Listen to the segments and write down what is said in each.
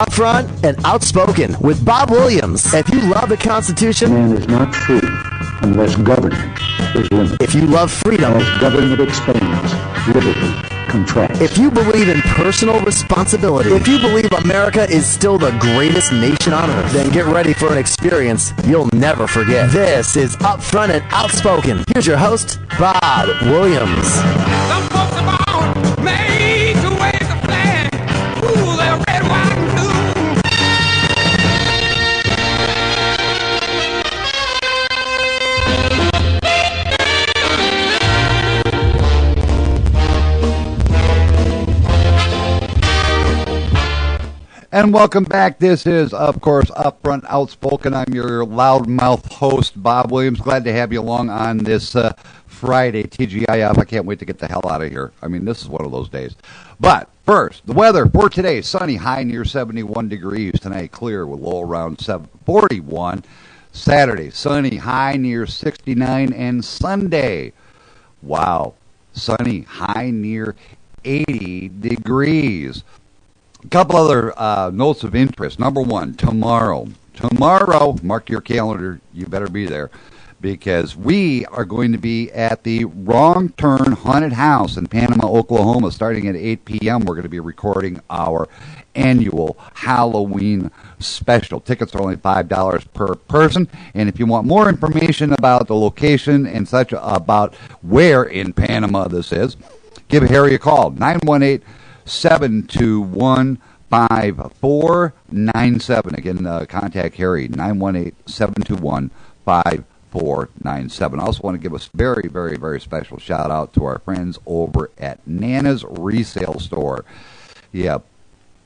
Upfront and Outspoken with Bob Williams. If you love the Constitution, man is not free unless government is limited. If you love freedom, as government expands, liberty contracts. If you believe in personal responsibility, if you believe America is still the greatest nation on earth, then get ready for an experience you'll never forget. This is Upfront and Outspoken. Here's your host, Bob Williams. Some folks are born made to wave the flag. Ooh, they're red, white, and blue. And welcome back. This is, of course, Upfront Outspoken. I'm your loudmouth host, Bob Williams. Glad to have you along on this Friday, TGIF. I can't wait to get the hell out of here. I mean, this is one of those days. But first, the weather for today. Sunny, high near 71 degrees. Tonight, clear with low around 41. Saturday, sunny, high near 69. And Sunday, wow, sunny, high near 80 degrees. A couple other notes of interest. Number one, tomorrow, mark your calendar, you better be there, because we are going to be at the Wrong Turn Haunted House in Panama, Oklahoma, starting at 8 p.m. We're going to be recording our annual Halloween special. Tickets are only $5 per person, and if you want more information about the location and such, about where in Panama this is, give Harry a call, 918-721-5497. Again, contact Harry, 918-721-5497. I also want to give a very, very, very special shout out to our friends over at Nana's Resale Store. Yeah,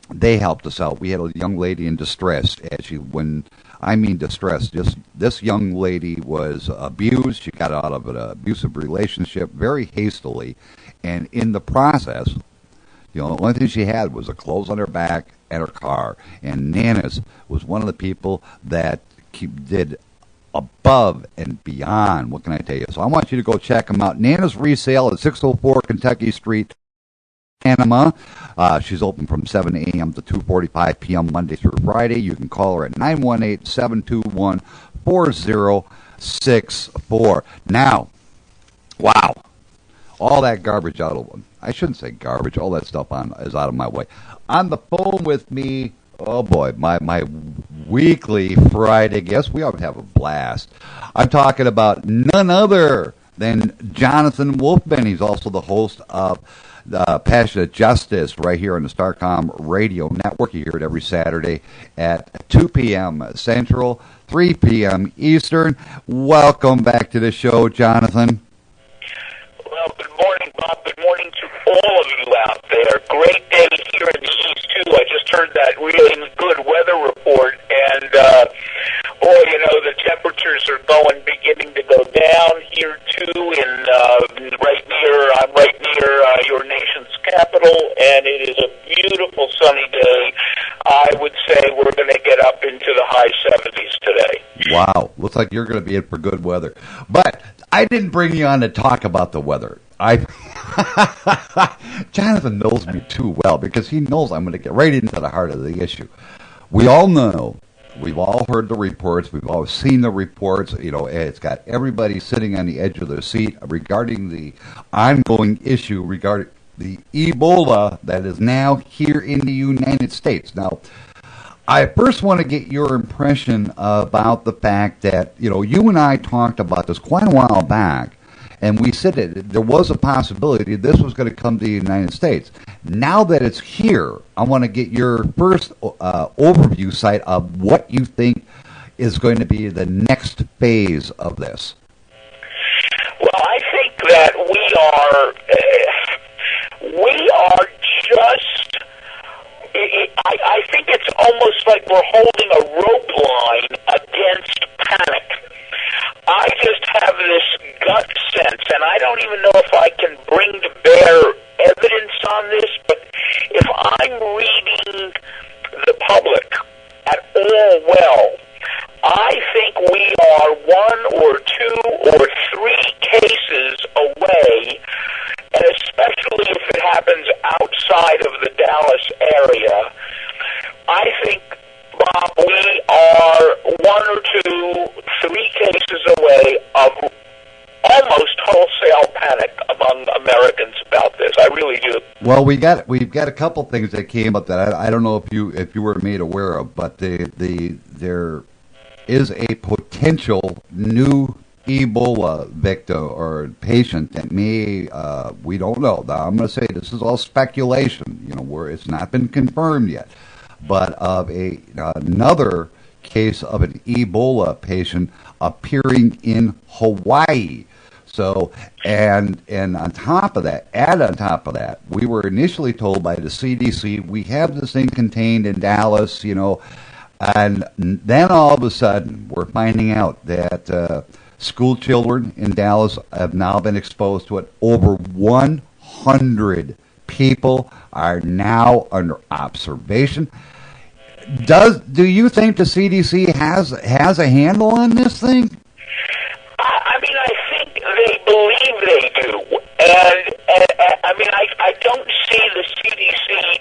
they helped us out. We had a young lady in distress. When I mean distress, just this young lady was abused. She got out of an abusive relationship very hastily, and in the process, the only thing she had was the clothes on her back and her car. And Nana's was one of the people that did above and beyond. What can I tell you? So I want you to go check them out. Nana's Resale at 604 Kentucky Street, Panama. She's open from 7 a.m. to 2:45 p.m. Monday through Friday. You can call her at 918-721-4064. Now, wow, all that garbage out of one. I shouldn't say garbage. All that stuff is out of my way. On the phone with me, oh boy, my weekly Friday guest. We always have a blast. I'm talking about none other than Jonathan Wolfman. He's also the host of Passionate Justice right here on the Starcom Radio Network. You hear it every Saturday at 2 p.m. Central, 3 p.m. Eastern. Welcome back to the show, Jonathan. Well, good morning, Bob. Good morning to all of you out there. Great day here in the East, too. I just heard that really good weather report, and, boy, you know, the temperatures are beginning to go down here, too, I'm right near your nation's capital, and it is a beautiful sunny day. I would say we're going to get up into the high 70s today. Wow. Looks like you're going to be in for good weather. But I didn't bring you on to talk about the weather. Jonathan knows me too well because he knows I'm going to get right into the heart of the issue. We all know, we've all heard the reports, we've all seen the reports, you know, it's got everybody sitting on the edge of their seat regarding the ongoing issue regarding the Ebola that is now here in the United States. Now, I first want to get your impression about the fact that, you know, you and I talked about this quite a while back, and we said that there was a possibility this was going to come to the United States. Now that it's here, I want to get your first overview site of what you think is going to be the next phase of this. Well, I think that we are just... I think it's almost like we're holding a rope line against panic. I just have this gut sense, and I don't even know if I can bring to bear evidence on this, but if I'm reading the public at all well, I think we are 1 or 2 or 3 cases away, and especially if it happens outside of the Dallas area, I think, Bob, we are 1 or 2, 3 cases away of almost wholesale panic among Americans about this. I really do. Well, we've got a couple things that came up that I don't know if you were made aware of, but there is a potential new Ebola victim or patient that may, we don't know. Now, I'm going to say this is all speculation, where it's not been confirmed yet, but of another case of an Ebola patient appearing in Hawaii. So, and on top of that, we were initially told by the CDC, we have this thing contained in Dallas, and then all of a sudden, we're finding out that school children in Dallas have now been exposed to it. Over 100 people are now under observation. Do you think the CDC has a handle on this thing? I mean, I think they believe they do, and I mean, I don't see the CDC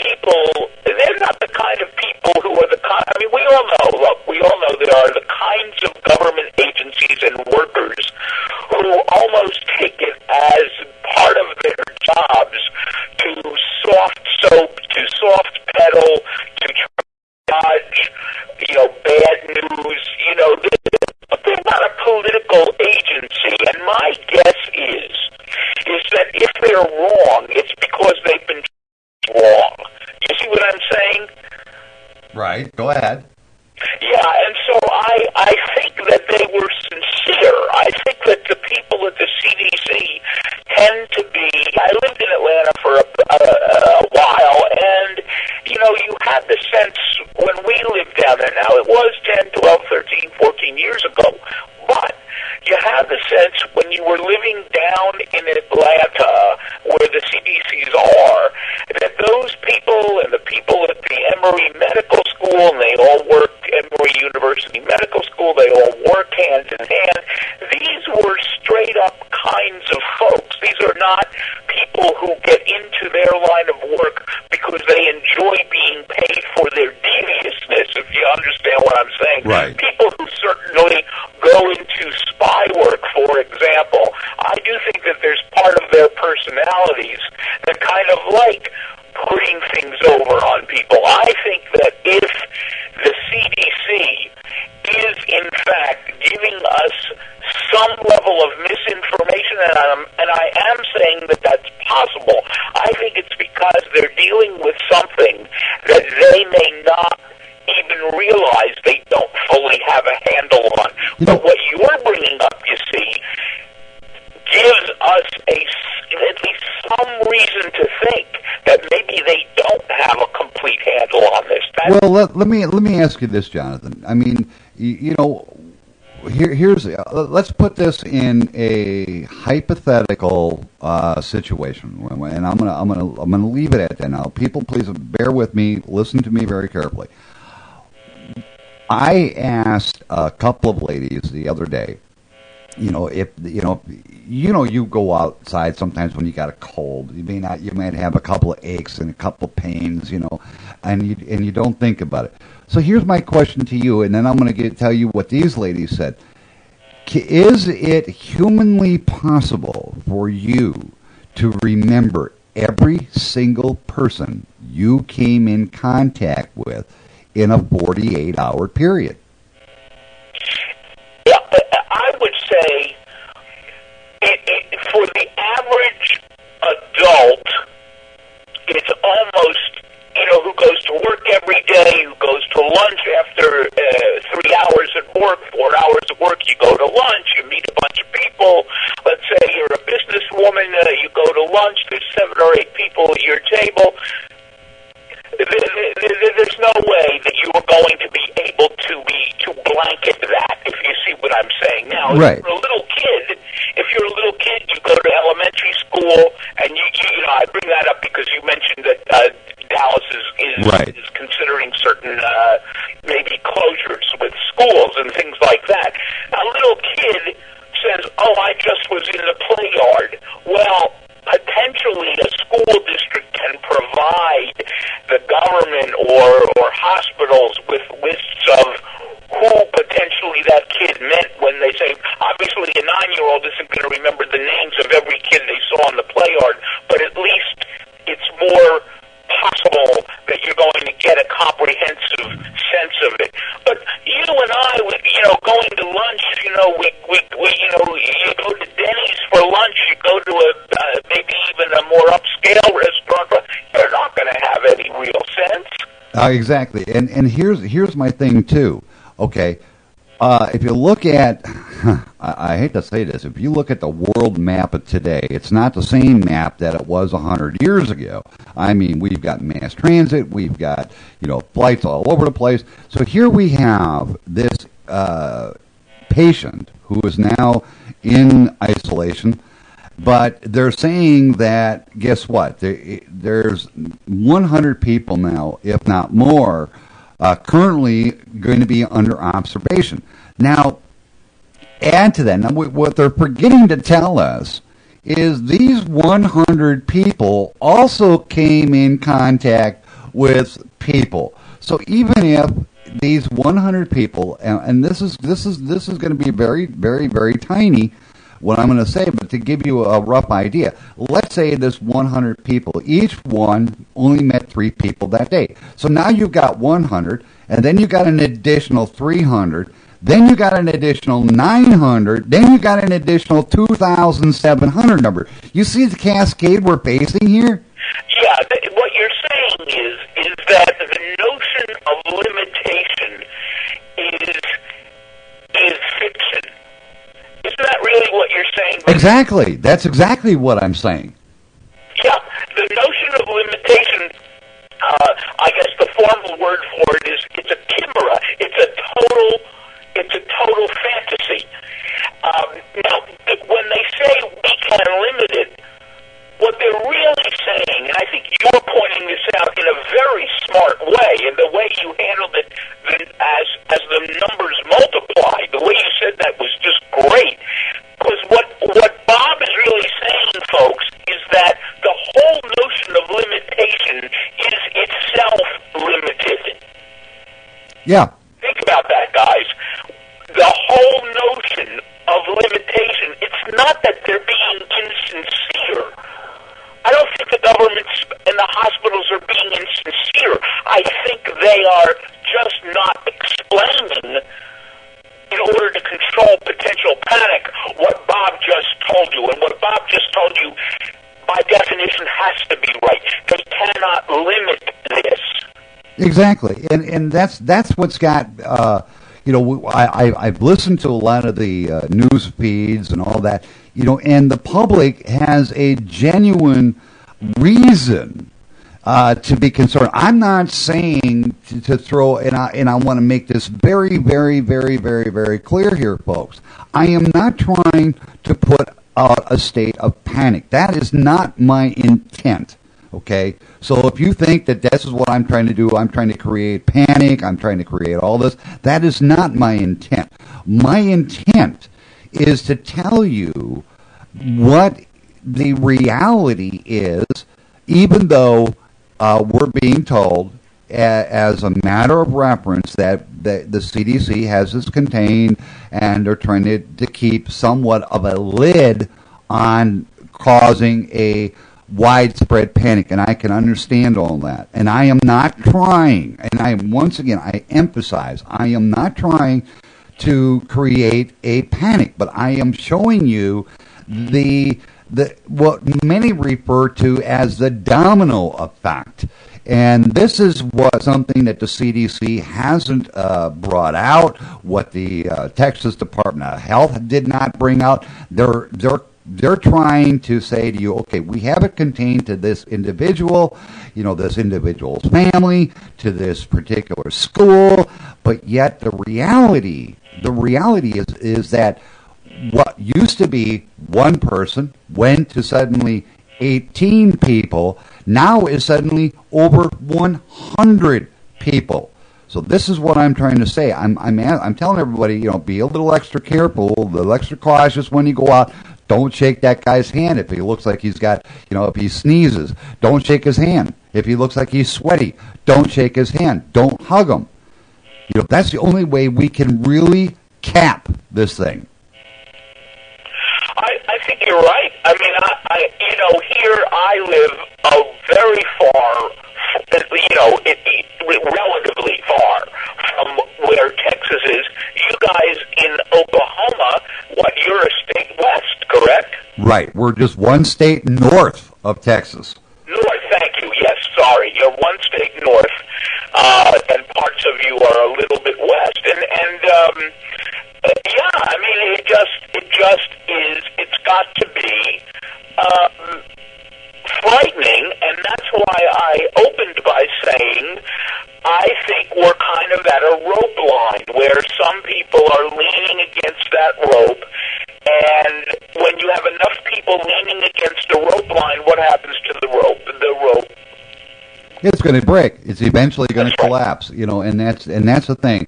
people. They're not the kind of people who are the kind. I mean, we all know there are the kinds of government agencies and workers who almost take it as part of their jobs to soft soap, to soft pedal, to dodge, bad news. They're not a political agency, and my guess is that if they're wrong, it's because they've been wrong. You see what I'm saying? Right. Go ahead. Yeah, and so I think that they were sincere. I think that the people at the CDC tend to be. I lived in Atlanta for a while, and you had the sense when we lived down there. Now, it was 10, 12, 13, 14 years ago, but you had the sense when you were living down in Atlanta, where the CDCs are, that those people and the people at the Emory Medical School, and they all work, Emory University Medical School, they all work hand in hand. These were straight up kinds of folks. These are not people who get into their line of work because they enjoy being paid for their deviousness, if you understand what I'm saying. Right. People who certainly go into spy work, for example. I do think that there's part of their personalities that kind of like putting things over on people. I think that if the CDC is in fact giving us some level of misinformation, and I am saying that that's possible, I think it's because they're dealing with something that they may not even realize they don't fully have a handle on. But what you're bringing up, you see, gives us at least some reason to think that maybe they don't have a complete handle on this. Well, let me ask you this, Jonathan. I mean, here's let's put this in a hypothetical situation, and I'm gonna leave it at that now. People, please bear with me. Listen to me very carefully. I asked a couple of ladies the other day, if you go outside sometimes when you got a cold, you might have a couple of aches and a couple of pains, and you don't think about it. So here's my question to you, and then I'm going to tell you what these ladies said. Is it humanly possible for you to remember every single person you came in contact with in a 48-hour period? Yeah, I would say for the average adult, it's almost, who goes to work every day, who goes to lunch after 3 hours at work, 4 hours at work, you go to lunch, you meet a bunch of people. Let's say you're a businesswoman, you go to lunch, there's 7 or 8 people at your table. There's no way that you are going to be able to blanket that, if you see what I'm saying. Now, right. If you're a little kid, you go to elementary school, and I bring that up because you mentioned that Dallas is considering certain maybe closures with schools and things like that. A little kid says, "Oh, I just was in the play yard." Well, potentially a school district can provide the government or hospitals with lists of who potentially that kid meant when they say, obviously a 9-year-old isn't going to remember the names of every kid they saw in the play yard, but at least it's more possible that you're going to get a comprehensive sense of it. But you and I, going to lunch, we you go to Denny's for lunch, you go to maybe even a more upscale restaurant, you're not going to have any real sense. Exactly, and here's my thing too. Okay, if you look at, I hate to say this, if you look at the world map of today, it's not the same map that it was 100 years ago. I mean, we've got mass transit, we've got, flights all over the place. So here we have this patient who is now in isolation, but they're saying that, guess what, there's 100 people now, if not more, currently going to be under observation. Now, add to that, now what they're forgetting to tell us is these 100 people also came in contact with people. So even if these 100 people, and this is going to be very, very, very tiny, what I'm going to say, but to give you a rough idea, let's say this 100 people, each one only met 3 people that day. So now you've got 100, and then you got an additional 300, then you got an additional 900, then you got an additional 2,700 number. You see the cascade we're facing here? Yeah, what you're saying is that the notion of limitation is fiction. Isn't that really what you're saying? Exactly. That's exactly what I'm saying. Yeah, the notion of limitation, I guess the formal word for it is it's a chimera. It's a total fantasy. Now, when they say we can limit it, what they're really saying, and I think you're pointing this out in a very smart way, and the way you handled it as the numbers multiplied, the way you said that was just great. Because what Bob is really saying, folks, is that the whole notion of limitation is itself limited. Yeah. Think about that, guys. The whole notion of limitation, it's not that they're being insincere. I don't think the governments and the hospitals are being insincere. I think they are just not explaining, in order to control potential panic, what Bob just told you. And what Bob just told you, by definition, has to be right. They cannot limit this. Exactly, and that's what's got. I've listened to a lot of the news feeds and all that. And the public has a genuine reason to be concerned. I'm not saying to throw, and I want to make this very, very, very, very, very clear here, folks. I am not trying to put out a state of panic. That is not my intent. Okay, so if you think that this is what I'm trying to do, I'm trying to create panic, I'm trying to create all this, that is not my intent. My intent is to tell you what the reality is, even though we're being told as a matter of reference that the CDC has this contained and they're trying to keep somewhat of a lid on causing a widespread panic, and I can understand all that. And I am not trying, and I emphasize, I am not trying to create a panic, but I am showing you the what many refer to as the domino effect. And this is something that the CDC hasn't brought out, what the Texas Department of Health did not bring out. They're trying to say to you, okay, we have it contained to this individual, this individual's family, to this particular school, but yet the reality is that what used to be one person went to suddenly 18 people, now is suddenly over 100 people. So this is what I'm trying to say. I'm telling everybody, be a little extra careful, a little extra cautious when you go out. Don't shake that guy's hand if he looks like he's got, if he sneezes. Don't shake his hand. If he looks like he's sweaty, don't shake his hand. Don't hug him. That's the only way we can really cap this thing. I think you're right. I mean, here I live very far, relatively far from where Texas is. You guys in Oklahoma, you're a state west, correct? Right. We're just one state north of Texas. North, thank you. Yes, sorry. You're one state north, and parts of you are a little bit west. And yeah, I mean, it just is. It's got to be frightening, and that's why I opened by saying I think we're kind of at a rope line where some people are leaning against that rope, and when you have enough people leaning against the rope line, what happens to the rope? The rope. It's going to break. It's eventually going to collapse. And that's the thing.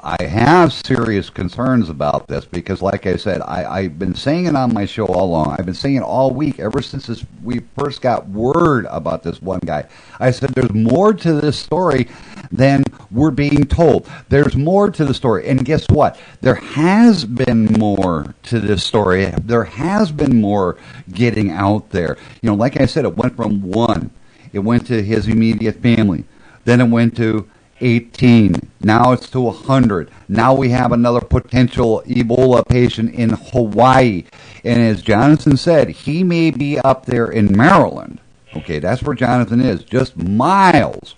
I have serious concerns about this because, like I said, I've been saying it on my show all along. I've been saying it all week, ever since we first got word about this one guy. I said there's more to this story than we're being told. There's more to the story. And guess what? There has been more to this story. There has been more getting out there. Like I said, it went from 1. It went to his immediate family. Then it went to 18. Now it's to 100. Now we have another potential Ebola patient in Hawaii. And as Jonathan said, he may be up there in Maryland. Okay, that's where Jonathan is, just miles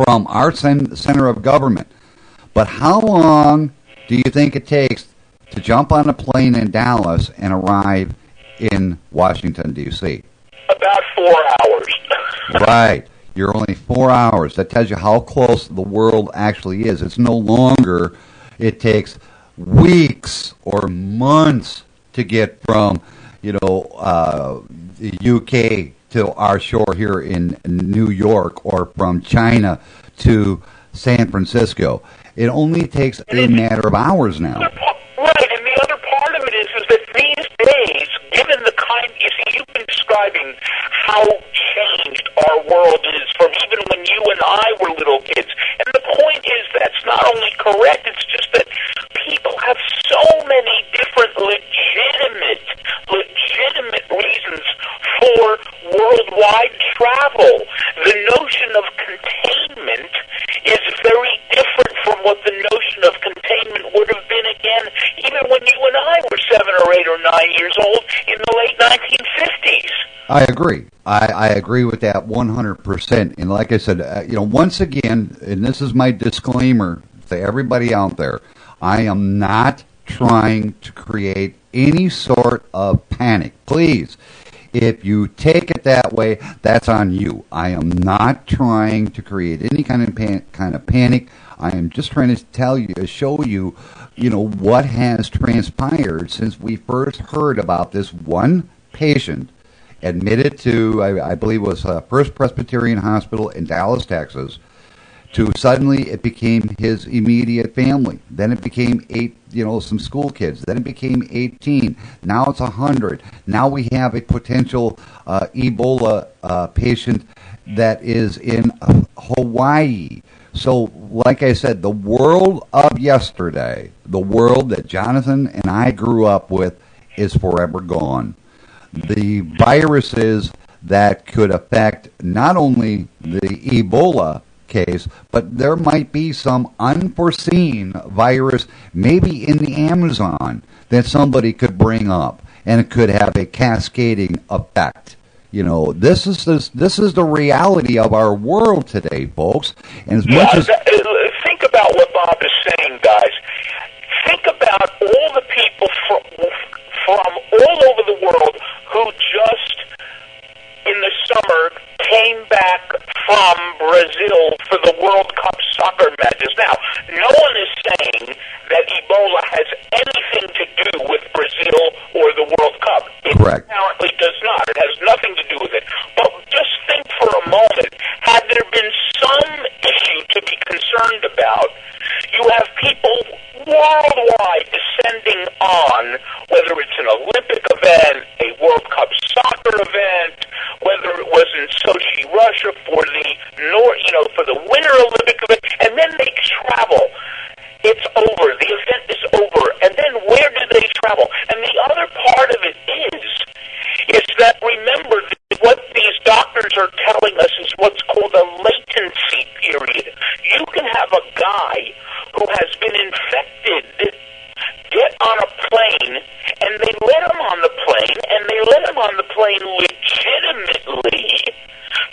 from our center of government. But how long do you think it takes to jump on a plane in Dallas and arrive in Washington, D.C.? About 4 hours. Right. You're only 4 hours. That tells you how close the world actually is. It's no longer, it takes weeks or months to get from, the UK to our shore here in New York, or from China to San Francisco. It only takes a matter of hours now. Right, and the other part of it is that these days, given the kind, you've been describing how changed our world is from even when you and I were little kids. And the point is that's not only correct, it's just that people have so many different legitimate reasons for worldwide travel. The notion of containment is very different from what the notion of containment would have been, again, even when you and I were 7 or 8 or 9 years old in the late 1950s. I agree. I agree with that 100%. And like I said, once again, and this is my disclaimer to everybody out there, I am not trying to create any sort of panic. Please, if you take it that way, that's on you. I am not trying to create any kind of panic. I am just trying to show you, what has transpired since we first heard about this one patient admitted to, I believe it was First Presbyterian Hospital in Dallas, Texas, to suddenly it became his immediate family. Then it became some school kids. Then it became 18. Now it's 100. Now we have a potential Ebola patient that is in Hawaii. So, like I said, the world of yesterday, the world that Jonathan and I grew up with, is forever gone. The viruses that could affect not only the Ebola case, but there might be some unforeseen virus, maybe in the Amazon, that somebody could bring up, and it could have a cascading effect. This is the reality of our world today, folks. And as much as think about what Bob is saying, guys. Think about all the people from all over the world who just in the summer came back from Brazil for the World Cup soccer matches. Now, no one is saying that Ebola has anything to do with Brazil or the World Cup. It Correct. apparently does not. It has nothing to do with it. But just think for a moment, had there been some issue to be concerned about, you have people worldwide descending on, whether it's an Olympic event, a World Cup soccer event, whether it was in Winter Olympic event, and then they travel. It's over. The event is over. And then where do they travel? And the other part of it is that, remember, what these doctors are telling us is what's called a latency period. You can have a guy who has been infected get on a plane, and they let him on the plane, and they let him on the plane legitimately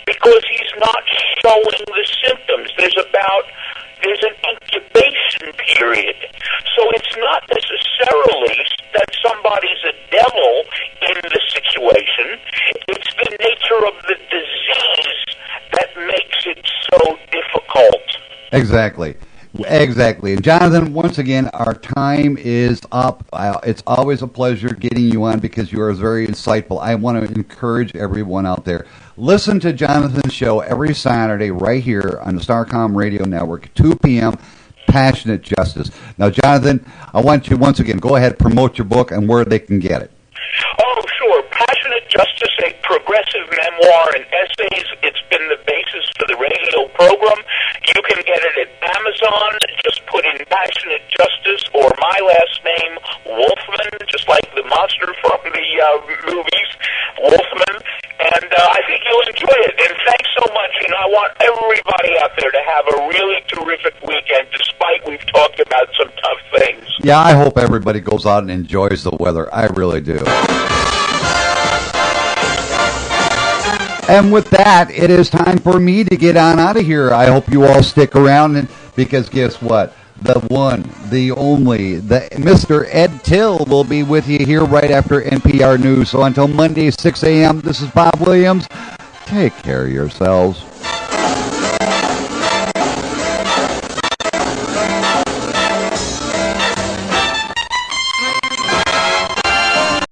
because he's not showing the symptoms. There's an incubation period. So it's not necessarily that somebody's a devil in the situation. It's the nature of the disease that makes it so difficult. Exactly. And Jonathan, once again, our time is up. It's always a pleasure getting you on because you are very insightful. I want to encourage everyone out there. Listen to Jonathan's show every Saturday right here on the Starcom Radio Network, 2 p.m., Passionate Justice. Now, Jonathan, I want you once again, go ahead, promote your book and where they can get it. Oh, sure. Passionate Justice, a progressive memoir and essays. It's been the basis for the radio program. You can get it at Amazon. Just put in Passionate Justice or my last name, Wolfman, just like the monster from the movies, Wolfman. And I think you'll enjoy it. And thanks so much. And I want everybody out there to have a really terrific weekend, despite we've talked about some tough things. Yeah, I hope everybody goes out and enjoys the weather. I really do. And with that, it is time for me to get on out of here. I hope you all stick around because guess what? The one, the only, the Mr. Ed Till will be with you here right after NPR News. So until Monday, 6 a.m., this is Bob Williams. Take care of yourselves.